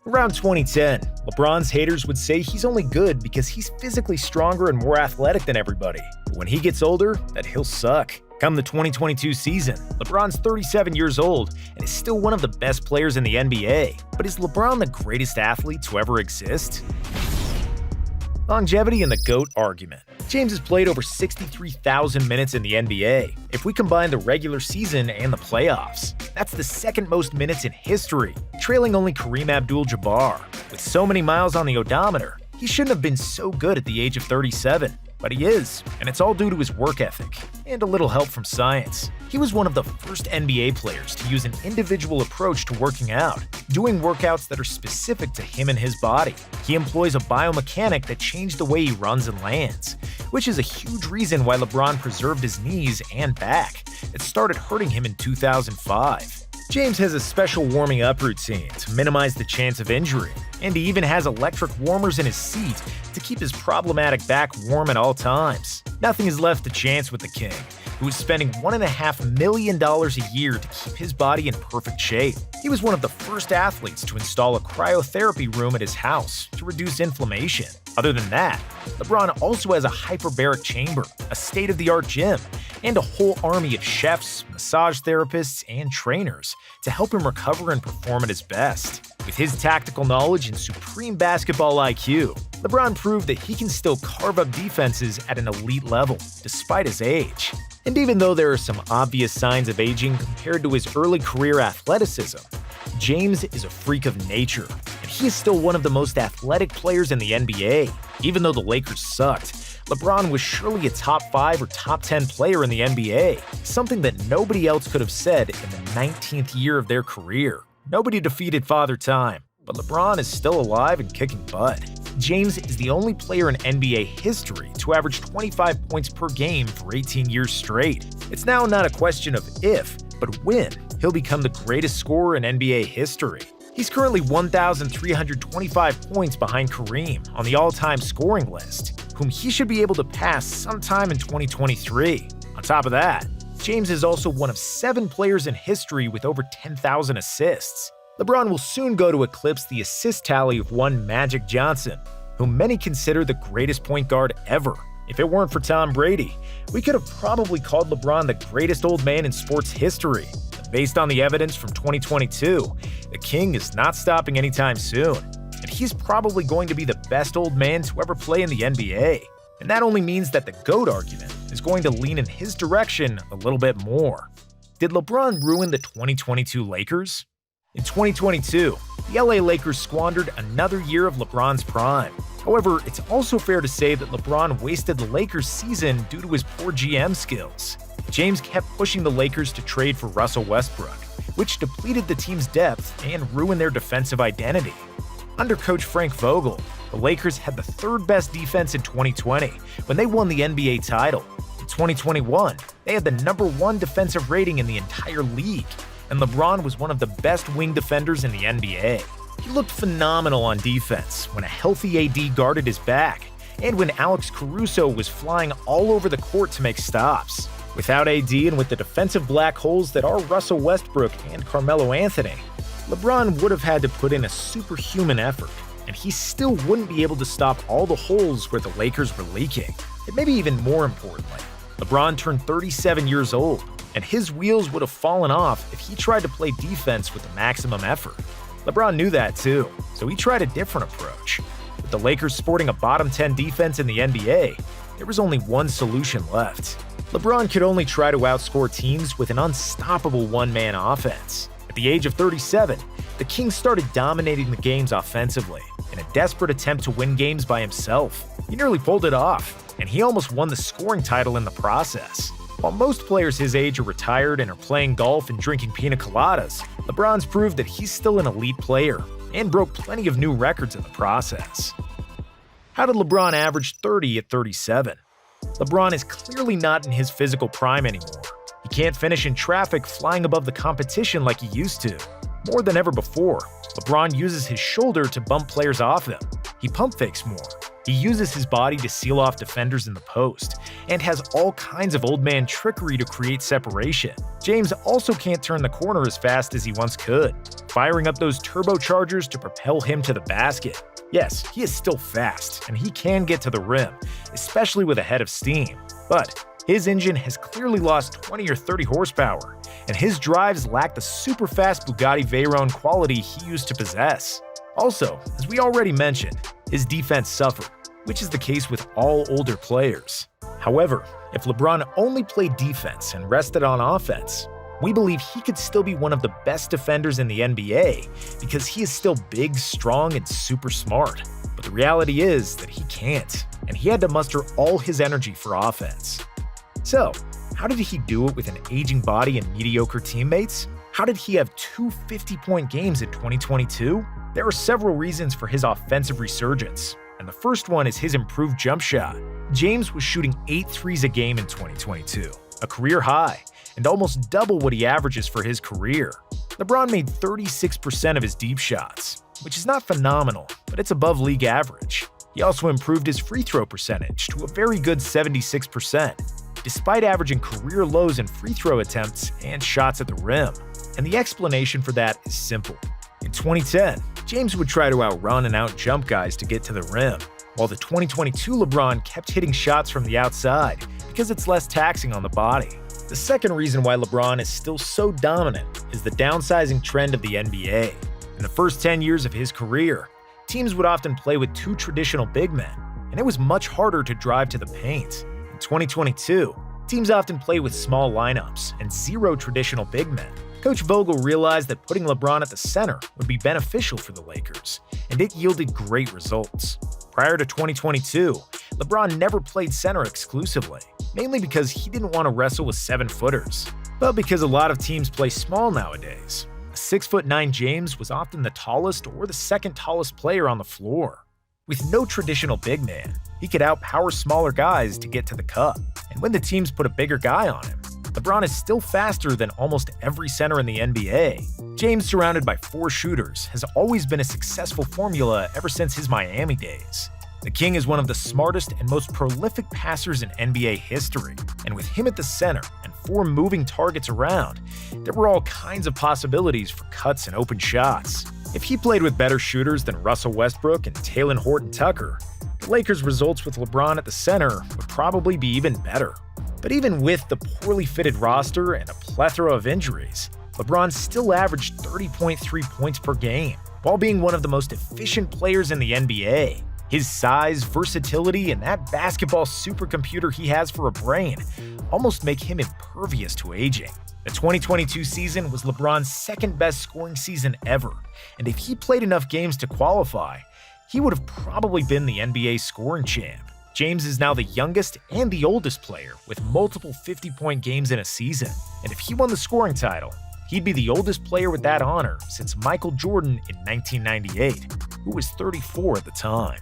Around 2010, LeBron's haters would say he's only good because he's physically stronger and more athletic than everybody. But when he gets older, that he'll suck. Come the 2022 season, LeBron's 37 years old and is still one of the best players in the NBA. But is LeBron the greatest athlete to ever exist? Longevity and the GOAT argument. James has played over 63,000 minutes in the NBA. If we combine the regular season and the playoffs, that's the second most minutes in history, trailing only Kareem Abdul-Jabbar. With so many miles on the odometer, he shouldn't have been so good at the age of 37. But he is, and it's all due to his work ethic and a little help from science. He was one of the first NBA players to use an individual approach to working out, doing workouts that are specific to him and his body. He employs a biomechanic that changed the way he runs and lands, which is a huge reason why LeBron preserved his knees and back. It started hurting him in 2005. James has a special warming up routine to minimize the chance of injury, and he even has electric warmers in his seat to keep his problematic back warm at all times. Nothing is left to chance with the King, who is spending $1.5 million a year to keep his body in perfect shape. He was one of the first athletes to install a cryotherapy room at his house to reduce inflammation. Other than that, LeBron also has a hyperbaric chamber, a state-of-the-art gym, and a whole army of chefs, massage therapists, and trainers to help him recover and perform at his best. With his tactical knowledge and supreme basketball IQ, LeBron proved that he can still carve up defenses at an elite level, despite his age. And even though there are some obvious signs of aging compared to his early career athleticism, James is a freak of nature, and he is still one of the most athletic players in the NBA. Even though the Lakers sucked, LeBron was surely a top 5 or top 10 player in the NBA, something that nobody else could have said in the 19th year of their career. Nobody defeated Father Time, but LeBron is still alive and kicking butt. James is the only player in NBA history to average 25 points per game for 18 years straight. It's now not a question of if, but when he'll become the greatest scorer in NBA history. He's currently 1,325 points behind Kareem on the all-time scoring list, whom he should be able to pass sometime in 2023. On top of that, James is also one of 7 players in history with over 10,000 assists. LeBron will soon go to eclipse the assist tally of one Magic Johnson, whom many consider the greatest point guard ever. If it weren't for Tom Brady, we could have probably called LeBron the greatest old man in sports history. Based on the evidence from 2022, the King is not stopping anytime soon, and he's probably going to be the best old man to ever play in the NBA. And that only means that the GOAT argument is going to lean in his direction a little bit more. Did LeBron ruin the 2022 Lakers? In 2022, the LA Lakers squandered another year of LeBron's prime. However, it's also fair to say that LeBron wasted the Lakers' season due to his poor GM skills. James kept pushing the Lakers to trade for Russell Westbrook, which depleted the team's depth and ruined their defensive identity. Under coach Frank Vogel, the Lakers had the third best defense in 2020 when they won the NBA title. In 2021, they had the number 1 defensive rating in the entire league, and LeBron was one of the best wing defenders in the NBA. He looked phenomenal on defense when a healthy AD guarded his back, and when Alex Caruso was flying all over the court to make stops. Without AD and with the defensive black holes that are Russell Westbrook and Carmelo Anthony, LeBron would have had to put in a superhuman effort, and he still wouldn't be able to stop all the holes where the Lakers were leaking. And maybe even more importantly, LeBron turned 37 years old, and his wheels would have fallen off if he tried to play defense with the maximum effort. LeBron knew that too, so he tried a different approach. With the Lakers sporting a bottom 10 defense in the NBA, there was only one solution left. LeBron could only try to outscore teams with an unstoppable one-man offense. At the age of 37, the King started dominating the games offensively in a desperate attempt to win games by himself. He nearly pulled it off, and he almost won the scoring title in the process. While most players his age are retired and are playing golf and drinking pina coladas, LeBron's proved that he's still an elite player and broke plenty of new records in the process. How did LeBron average 30 at 37? LeBron is clearly not in his physical prime anymore. He can't finish in traffic flying above the competition like he used to. More than ever before, LeBron uses his shoulder to bump players off them. He pump fakes more. He uses his body to seal off defenders in the post. and has all kinds of old man trickery to create separation. James also can't turn the corner as fast as he once could, firing up those turbochargers to propel him to the basket. Yes, he is still fast, and he can get to the rim, especially with a head of steam. But his engine has clearly lost 20 or 30 horsepower, and his drives lack the super-fast Bugatti Veyron quality he used to possess. Also, as we already mentioned, his defense suffered, which is the case with all older players. However, if LeBron only played defense and rested on offense, we believe he could still be one of the best defenders in the NBA because he is still big, strong, and super smart. But the reality is that he can't, and he had to muster all his energy for offense. So, how did he do it with an aging body and mediocre teammates? How did he have two 50-point games in 2022? There are several reasons for his offensive resurgence, and the first one is his improved jump shot. James was shooting 8 threes a game in 2022, a career high, and almost double what he averages for his career. LeBron made 36% of his deep shots, which is not phenomenal, but it's above league average. He also improved his free throw percentage to a very good 76%, despite averaging career lows in free throw attempts and shots at the rim. And the explanation for that is simple. In 2010, James would try to outrun and outjump guys to get to the rim, while the 2022 LeBron kept hitting shots from the outside because it's less taxing on the body. The second reason why LeBron is still so dominant is the downsizing trend of the NBA. In the first 10 years of his career, teams would often play with 2 traditional big men, and it was much harder to drive to the paint. In 2022, teams often play with small lineups and 0 traditional big men. Coach Vogel realized that putting LeBron at the center would be beneficial for the Lakers, and it yielded great results. Prior to 2022, LeBron never played center exclusively, mainly because he didn't want to wrestle with 7-footers, but because a lot of teams play small nowadays. A 6'9" James was often the tallest or the second tallest player on the floor. With no traditional big man, he could outpower smaller guys to get to the cup, and when the teams put a bigger guy on him, LeBron is still faster than almost every center in the NBA. James, surrounded by 4 shooters, has always been a successful formula ever since his Miami days. The King is one of the smartest and most prolific passers in NBA history, and with him at the center and 4 moving targets around, there were all kinds of possibilities for cuts and open shots. If he played with better shooters than Russell Westbrook and Talen Horton-Tucker, the Lakers' results with LeBron at the center would probably be even better. But even with the poorly fitted roster and a plethora of injuries, LeBron still averaged 30.3 points per game, while being one of the most efficient players in the NBA. His size, versatility, and that basketball supercomputer he has for a brain almost make him impervious to aging. The 2022 season was LeBron's second-best scoring season ever, and if he played enough games to qualify, he would have probably been the NBA scoring champ. James is now the youngest and the oldest player with multiple 50-point games in a season, and if he won the scoring title, he'd be the oldest player with that honor since Michael Jordan in 1998, who was 34 at the time.